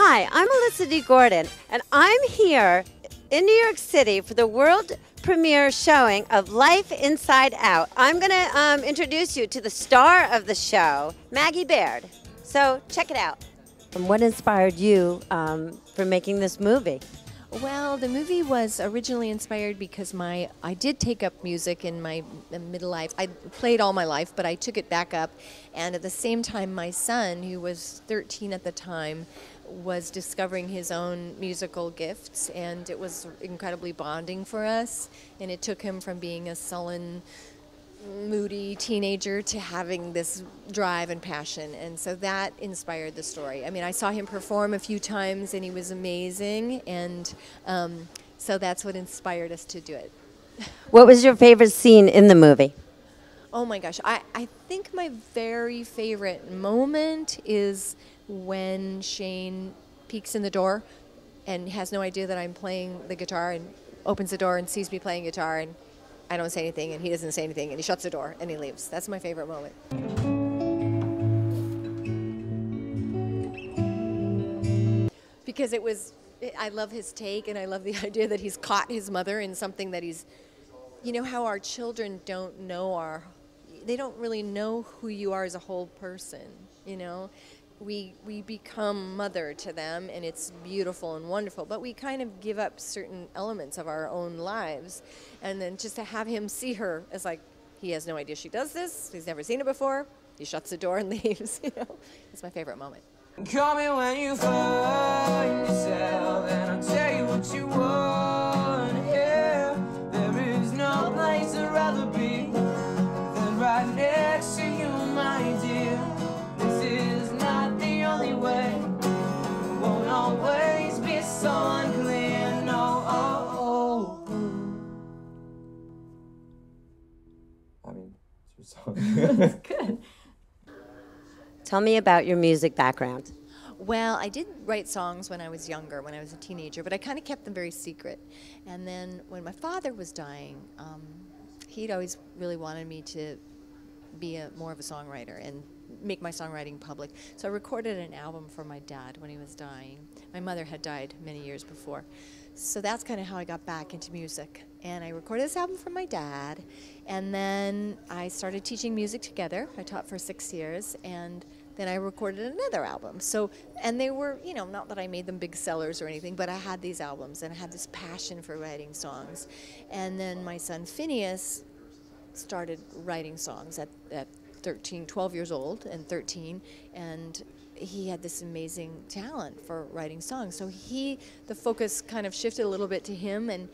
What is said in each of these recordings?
Hi, I'm Alyssa D. Gordon, and I'm here in New York City for the world premiere showing of Life Inside Out. I'm going to introduce you to the star of the show, Maggie Baird. So check it out. And what inspired you for making this movie? Well, the movie was originally inspired because I did take up music in my middle life. I played all my life, but I took it back up. And at the same time, my son, who was 13 at the time, was discovering his own musical gifts, and it was incredibly bonding for us. And it took him from being a sullen, moody teenager to having this drive and passion, and so that inspired the story. I mean, I saw him perform a few times and he was amazing, and so that's what inspired us to do it. What was your favorite scene in the movie? Oh my gosh, I think my very favorite moment is when Shane peeks in the door and has no idea that I'm playing the guitar, and opens the door and sees me playing guitar, and I don't say anything, and he doesn't say anything, and he shuts the door, and he leaves. That's my favorite moment. Because I love his take, and I love the idea that he's caught his mother in something that you know how our children don't know they don't really know who you are as a whole person, you know? We become mother to them, and it's beautiful and wonderful, but we kind of give up certain elements of our own lives. And then just to have him see her as like, he has no idea she does this, he's never seen it before, he shuts the door and leaves, you know? It's my favorite moment. Call me when you find yourself, and I'll tell you what you want to hear. There is no place I'd rather be than right next to you, my dear. This is not the only way. It won't always be so unclear, no. I mean, it's your song. That's good. Tell me about your music background. Well, I did write songs when I was younger, when I was a teenager, but I kind of kept them very secret. And then when my father was dying, he'd always really wanted me to be more of a songwriter and make my songwriting public. So I recorded an album for my dad when he was dying. My mother had died many years before. So that's kind of how I got back into music. And I recorded this album for my dad, and then I started teaching music together. I taught for 6 years, and then I recorded another album. So, and they were, you know, not that I made them big sellers or anything, but I had these albums, and I had this passion for writing songs. And then my son Phineas started writing songs at 12 years old and 13, and he had this amazing talent for writing songs. So the focus kind of shifted a little bit to him, and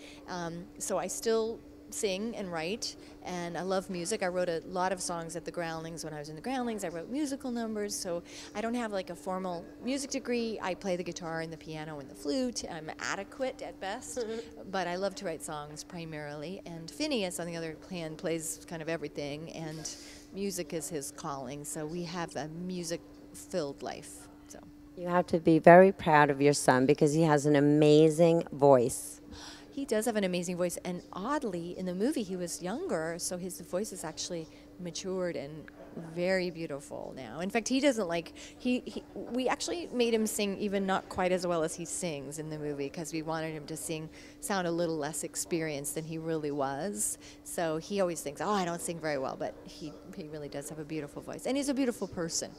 so I still sing and write, and I love music. I wrote a lot of songs at the Groundlings when I was in the Groundlings. I wrote musical numbers, so I don't have like a formal music degree. I play the guitar and the piano and the flute. I'm adequate at best, but I love to write songs primarily. And Phineas, on the other hand, plays kind of everything, and music is his calling, so we have a music-filled life. So You have to be very proud of your son because he has an amazing voice. he does have an amazing voice, and oddly, in the movie he was younger, so his voice is actually matured and very beautiful now. In fact, he doesn't like, we actually made him sing even not quite as well as he sings in the movie, because we wanted him to sound a little less experienced than he really was. So he always thinks, oh, I don't sing very well, but he really does have a beautiful voice, and he's a beautiful person.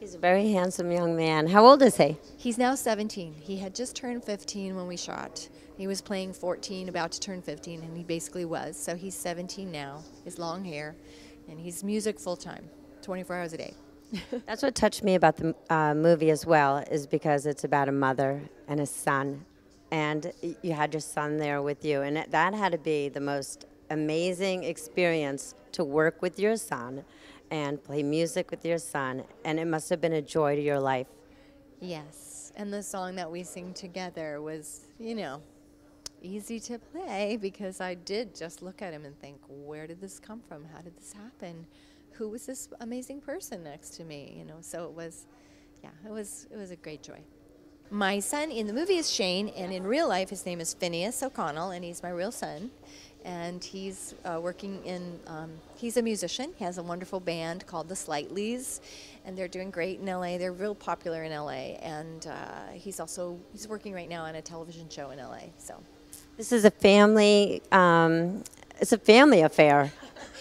He's a very handsome young man. How old is he? He's now 17. He had just turned 15 when we shot. He was playing 14, about to turn 15, and he basically was. So he's 17 now, his long hair, and he's music full-time, 24 hours a day. That's what touched me about the movie as well, is because it's about a mother and a son. And you had your son there with you, and that had to be the most amazing experience to work with your son and play music with your son, and it must have been a joy to your life. Yes, and the song that we sing together was, you know, easy to play, because I did just look at him and think, where did this come from? How did this happen? Who was this amazing person next to me? You know, so it was, yeah, it was a great joy. My son in the movie is Shane, and in real life his name is Phineas O'Connell, and he's my real son. and he's working in. He's a musician. He has a wonderful band called the Slightlies, and they're doing great in LA. They're real popular in LA, and he's working right now on a television show in LA. So. This is a family. It's a family affair.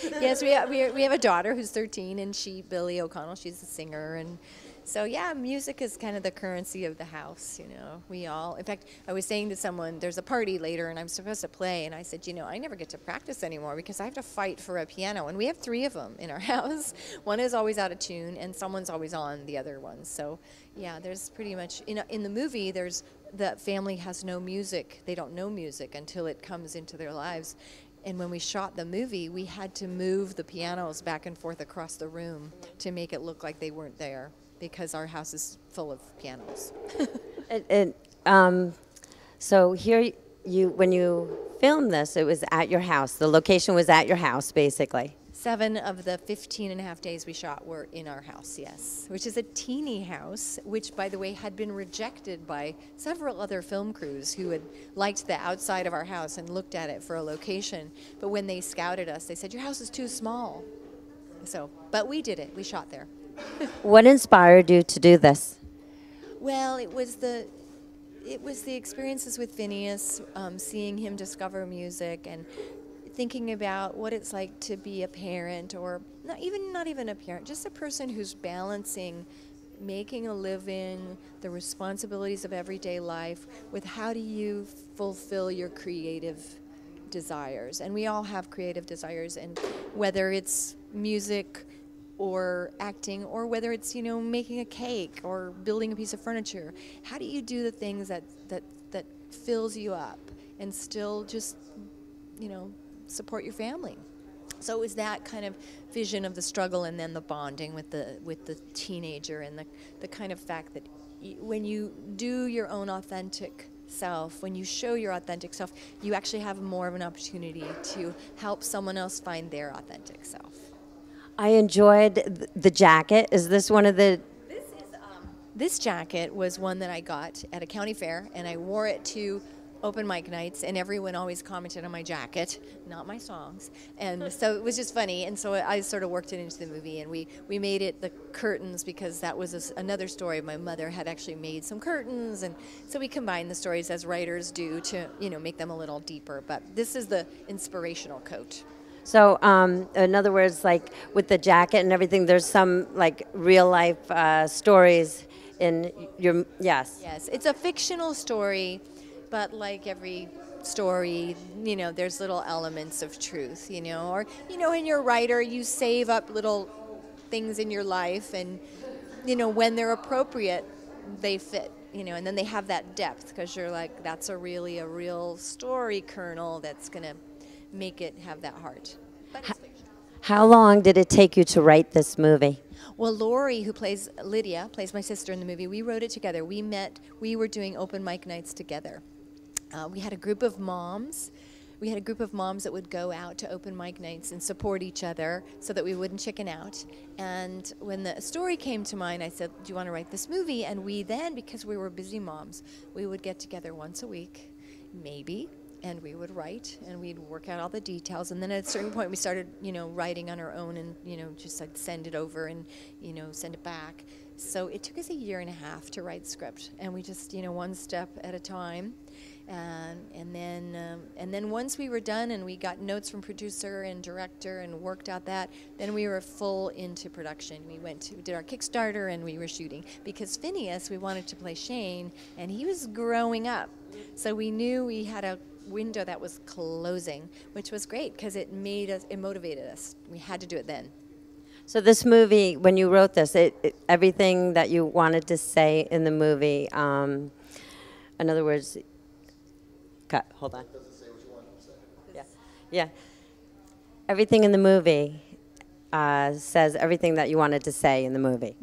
Yes, we have a daughter who's 13, and Billy O'Connell, she's a singer, and so yeah, music is kind of the currency of the house, you know. We all, in fact, I was saying to someone, there's a party later, and I'm supposed to play, and I said, you know, I never get to practice anymore because I have to fight for a piano, and we have 3 of them in our house. One is always out of tune, and someone's always on the other one. So yeah, there's pretty much in the movie, the family has no music. They don't know music until it comes into their lives. And when we shot the movie, we had to move the pianos back and forth across the room to make it look like they weren't there because our house is full of pianos. So here, when you filmed this, it was at your house. The location was at your house, basically. 7 of the 15 and a half days we shot were in our house, yes, which is a teeny house, which, by the way, had been rejected by several other film crews who had liked the outside of our house and looked at it for a location. But when they scouted us, they said, your house is too small. So, but we did it. We shot there. What inspired you to do this? Well, it was the experiences with Phineas, seeing him discover music and thinking about what it's like to be a parent, or not even a parent, just a person who's balancing making a living, the responsibilities of everyday life, with how do you fulfill your creative desires. And we all have creative desires, and whether it's music or acting, or whether it's, you know, making a cake or building a piece of furniture, how do you do the things that fills you up and still just, you know, support your family? So it was that kind of vision of the struggle, and then the bonding with the teenager, and the kind of fact that when you do your own authentic self, when you show your authentic self, you actually have more of an opportunity to help someone else find their authentic self. I enjoyed the jacket. Is this one of the... This jacket was one that I got at a county fair, and I wore it to open mic nights, and everyone always commented on my jacket, not my songs. And so it was just funny, and so I sort of worked it into the movie, and we made it the curtains, because that was another story. My mother had actually made some curtains, and so we combined the stories as writers do to, you know, make them a little deeper. But this is the inspirational coat. So, in other words, like with the jacket and everything, there's some like real life stories in your, yes. Yes, it's a fictional story, but like every story, you know, there's little elements of truth, you know, or, you know, in your writer, you save up little things in your life, and, you know, when they're appropriate, they fit, you know, and then they have that depth, because you're like, that's a real story kernel that's going to make it have that heart. But it's fiction. How long did it take you to write this movie? Well, Lori, who plays Lydia, plays my sister in the movie, we wrote it together. We were doing open mic nights together. We had a group of moms. We had a group of moms that would go out to open mic nights and support each other so that we wouldn't chicken out. And when the story came to mind, I said, do you want to write this movie? And we then, because we were busy moms, we would get together once a week, maybe, and we would write, and we'd work out all the details. And then at a certain point, we started, you know, writing on our own, and, you know, just like send it over and, you know, send it back. So it took us a year and a half to write script, and we just, you know, one step at a time. And then once we were done and we got notes from producer and director and worked out that, then we were full into production. We did our Kickstarter, and we were shooting, because Phineas, we wanted to play Shane, and he was growing up. So we knew we had a window that was closing, which was great because it motivated us. We had to do it then. So this movie, when you wrote this, everything that you wanted to say in the movie, in other words, hold on. Doesn't say what you want to say. Yeah. Everything in the movie says everything that you wanted to say in the movie.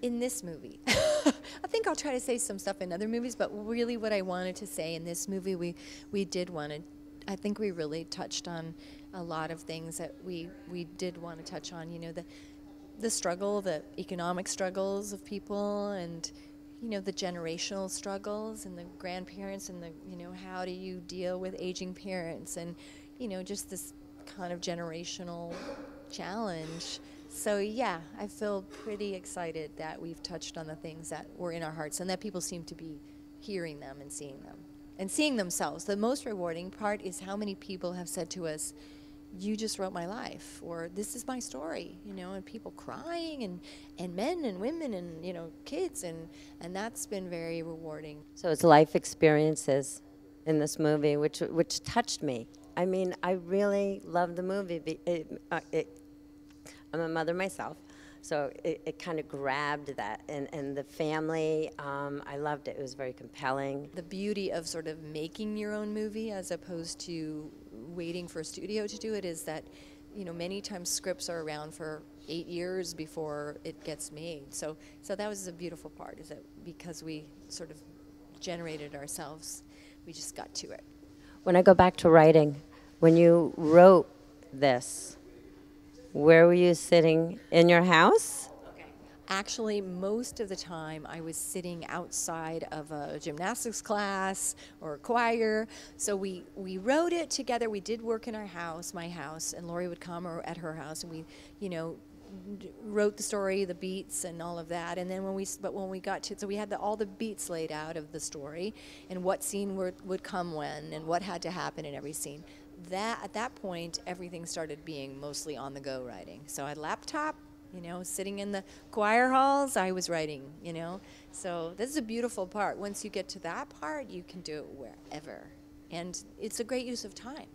In this movie. I think I'll try to say some stuff in other movies, but really what I wanted to say in this movie, we did want to, I think we really touched on a lot of things that we did want to touch on, you know, the struggle, the economic struggles of people, and, you know, the generational struggles and the grandparents and the, you know, how do you deal with aging parents and, you know, just this kind of generational challenge. So yeah, I feel pretty excited that we've touched on the things that were in our hearts and that people seem to be hearing them and seeing them and seeing themselves. The most rewarding part is how many people have said to us, you just wrote my life, or this is my story, you know, and people crying and men and women and, you know, kids, and that's been very rewarding. So it's life experiences in this movie, which touched me. I mean, I really love the movie. I'm a mother myself, so it kind of grabbed that, and the family, I loved it. It was very compelling. The beauty of sort of making your own movie as opposed to waiting for a studio to do it is that, you know, many times scripts are around for 8 years before it gets made. So that was the beautiful part, is that because we sort of generated ourselves, we just got to it. When I go back to writing, when you wrote this, where were you sitting? In your house? Actually, most of the time I was sitting outside of a gymnastics class or a choir. So we wrote it together. We did work in our house, my house, and Laurie would come or at her house, and we, you know, wrote the story, the beats, and all of that. And then when we got to, so we had all the beats laid out of the story, and what scene would come when, and what had to happen in every scene. At that point, everything started being mostly on the go writing. So I had a laptop, you know, sitting in the choir halls, I was writing, you know. So this is a beautiful part. Once you get to that part, you can do it wherever. And it's a great use of time.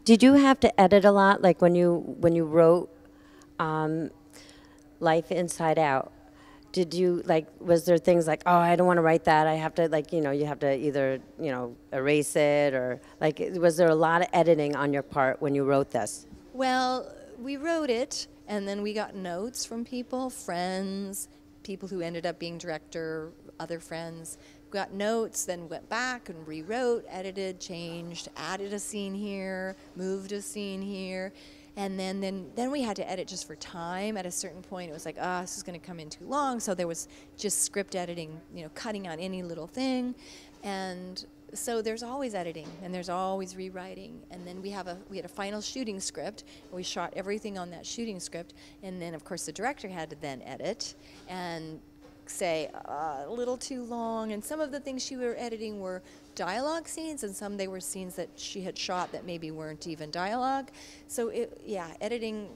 Did you have to edit a lot, like when you wrote Life Inside Out? Did you, like, was there things like, oh, I don't want to write that, I have to, like, you know, you have to either, you know, erase it, or, like, was there a lot of editing on your part when you wrote this? Well, we wrote it, and then we got notes from people, friends, people who ended up being director, other friends. Got notes, then went back and rewrote, edited, changed, added a scene here, moved a scene here. And then we had to edit just for time. At a certain point, it was like, this is going to come in too long. So there was just script editing, you know, cutting out any little thing. And so there's always editing, and there's always rewriting. And then we had a final shooting script. And we shot everything on that shooting script. And then, of course, the director had to then edit and say a little too long. And some of the things she were editing were dialogue scenes, and some they were scenes that she had shot that maybe weren't even dialogue. So editing,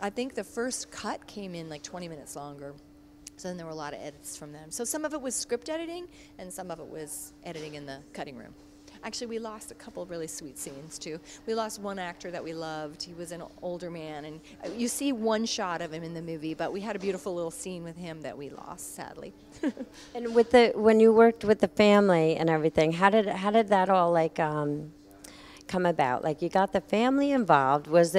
I think the first cut came in like 20 minutes longer. So then there were a lot of edits from them. So some of it was script editing, and some of it was editing in the cutting room. Actually, we lost a couple of really sweet scenes, too. We lost one actor that we loved. He was an older man, and you see one shot of him in the movie, but we had a beautiful little scene with him that we lost, sadly. And when you worked with the family and everything, how did that all, like, come about? Like, you got the family involved. Was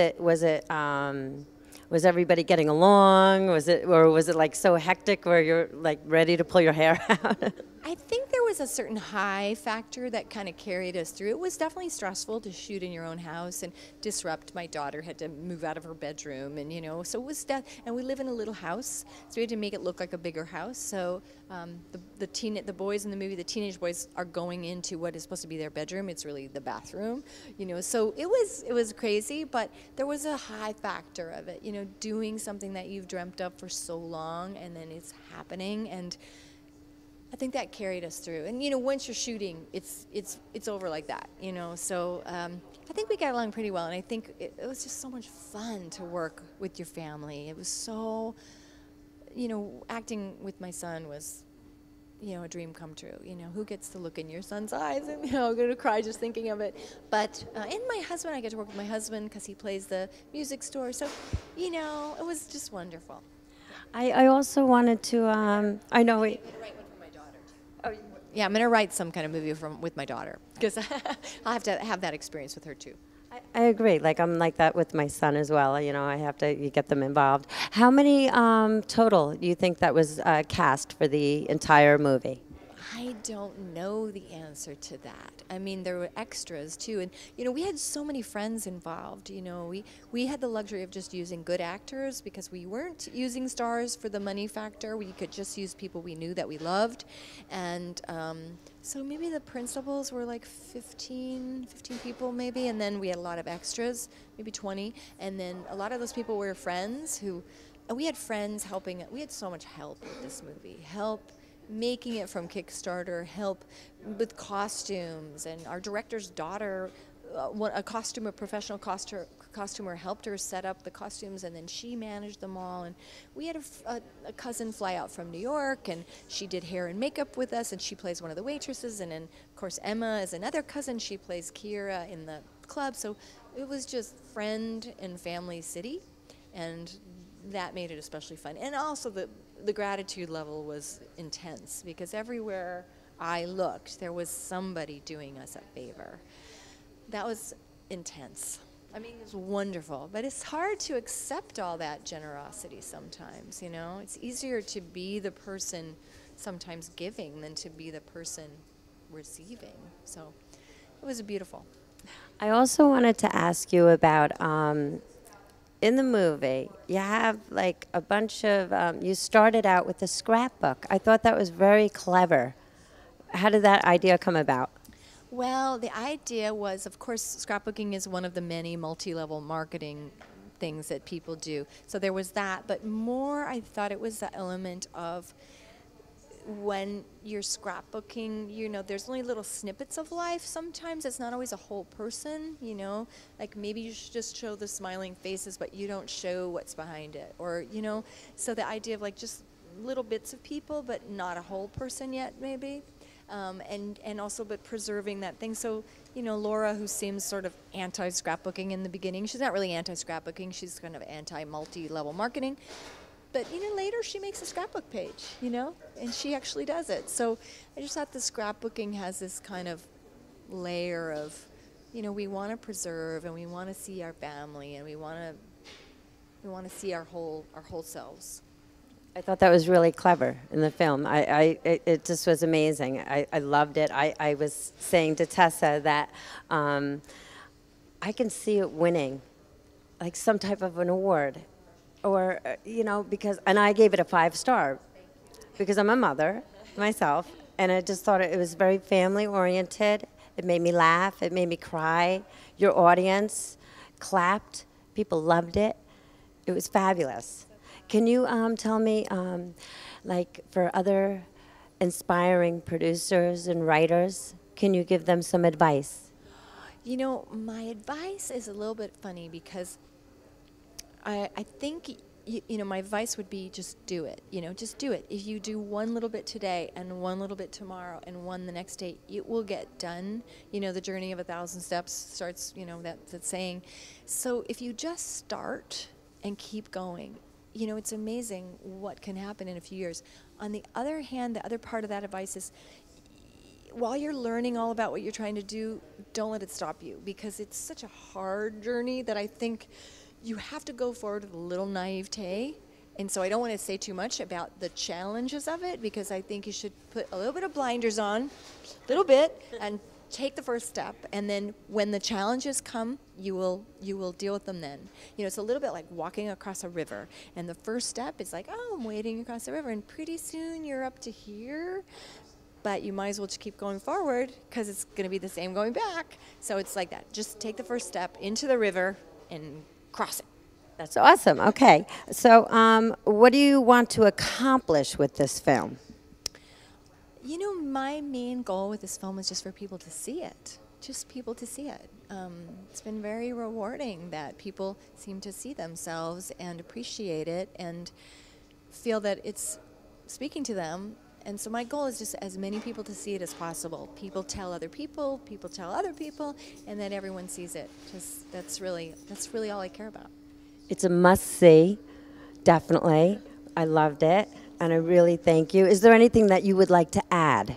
everybody getting along? Was it like so hectic where you're like ready to pull your hair out? I think there was a certain high factor that kind of carried us through. It was definitely stressful to shoot in your own house and disrupt. My daughter had to move out of her bedroom, and, you know, so it was and we live in a little house, so we had to make it look like a bigger house. So the boys in the movie, the teenage boys, are going into what is supposed to be their bedroom. It's really the bathroom, you know. So it was crazy, but there was a high factor of it, you know, doing something that you've dreamt of for so long, and then it's happening. And I think that carried us through. And, you know, once you're shooting, it's over like that, you know. So I think we got along pretty well, and I think it was just so much fun to work with your family. It was so, you know, acting with my son was, you know, a dream come true. You know, who gets to look in your son's eyes and, you know, I'm going to cry just thinking of it. But and my husband, I get to work with my husband because he plays the music store. So, you know, it was just wonderful. I also wanted to, I know we... Oh, yeah, I'm going to write some kind of movie with my daughter, because I'll have to have that experience with her, too. I agree. Like, I'm like that with my son as well. You know, I have to get them involved. How many total do you think that was cast for the entire movie? I don't know the answer to that. I mean, there were extras too, and we had so many friends involved. We had the luxury of just using good actors because we weren't using stars for the money factor. We could just use people we knew that we loved, and so maybe the principals were like 15 people maybe, and then we had a lot of extras, maybe 20, and then a lot of those people were friends who, and we had friends helping. We had so much help with this movie, help making it from Kickstarter, help with costumes, and our director's daughter, a professional costumer helped her set up the costumes, and then she managed them all. And we had a cousin fly out from New York, and she did hair and makeup with us, and she plays one of the waitresses. And then, of course, Emma is another cousin. She plays Kira in the club. So it was just friend and family city, and that made it especially fun. And also the gratitude level was intense because everywhere I looked, there was somebody doing us a favor. That was intense. I mean, it was wonderful, but it's hard to accept all that generosity sometimes, It's easier to be the person sometimes giving than to be the person receiving. So it was beautiful. I also wanted to ask you about, in the movie, you have like a bunch of, you started out with a scrapbook. I thought that was very clever. How did that idea come about? Well, the idea was, of course, scrapbooking is one of the many multi-level marketing things that people do. So there was that, but more I thought it was the element of when you're scrapbooking, there's only little snippets of life sometimes. It's not always a whole person, like maybe you should just show the smiling faces, but you don't show what's behind it. Or, so the idea of like just little bits of people, but not a whole person yet, maybe. And also, but preserving that thing. So, Laura, who seems sort of anti-scrapbooking in the beginning, she's not really anti-scrapbooking, she's kind of anti-multi-level marketing. But, later she makes a scrapbook page, and she actually does it. So I just thought the scrapbooking has this kind of layer of, we want to preserve and we want to see our family and we want to see our whole selves. I thought that was really clever in the film. It just was amazing. I loved it. I was saying to Tessa that I can see it winning, like some type of an award, or because, and I gave it a 5-star because I'm a mother myself, and I just thought it was very family oriented. It made me laugh. It made me cry. Your audience clapped. People loved it. It was fabulous. Can you tell me, like for other inspiring producers and writers, can you give them some advice? My advice is a little bit funny because I think, my advice would be just do it. Just do it. If you do one little bit today and one little bit tomorrow and one the next day, it will get done. The journey of 1,000 steps starts, that saying. So if you just start and keep going, it's amazing what can happen in a few years. On the other hand, the other part of that advice is, while you're learning all about what you're trying to do, don't let it stop you, because it's such a hard journey that I think you have to go forward with a little naivete. And so I don't want to say too much about the challenges of it, because I think you should put a little bit of blinders on, a little bit, and take the first step, and then when the challenges come, you will deal with them then. It's a little bit like walking across a river, and the first step is like, oh, I'm wading across the river, and pretty soon you're up to here, but you might as well just keep going forward because it's going to be the same going back. So it's like that. Just take the first step into the river and cross it. That's awesome. Okay. So what do you want to accomplish with this film? My main goal with this film is just for people to see it. Just people to see it. It's been very rewarding that people seem to see themselves and appreciate it and feel that it's speaking to them. And so my goal is just as many people to see it as possible. People tell other people tell other people, and then everyone sees it. That's really all I care about. It's a must-see, definitely. I loved it, and I really thank you. Is there anything that you would like to add?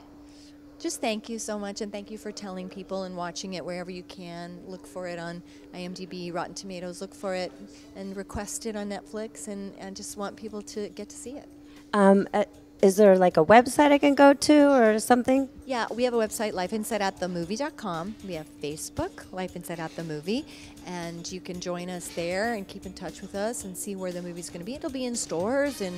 Just thank you so much, and thank you for telling people and watching it wherever you can. Look for it on IMDb, Rotten Tomatoes. Look for it and request it on Netflix, and just want people to get to see it. is there like a website I can go to or something? Yeah, we have a website, lifeinsideoutthemovie.com. We have Facebook, Life Inside Out the Movie, and you can join us there and keep in touch with us and see where the movie's going to be. It'll be in stores in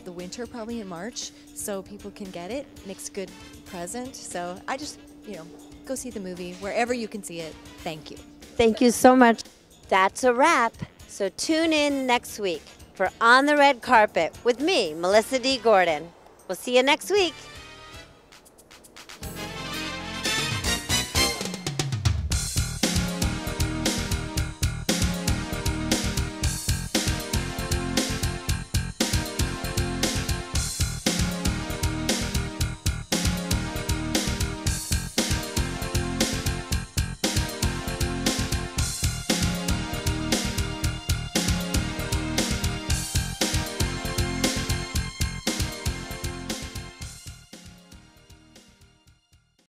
the winter, probably in March, so people can get it. Makes a good present. So I just, go see the movie wherever you can see it. Thank you. Thank you so much. That's a wrap. So tune in next week for On the Red Carpet with me, Melissa D. Gordon. We'll see you next week.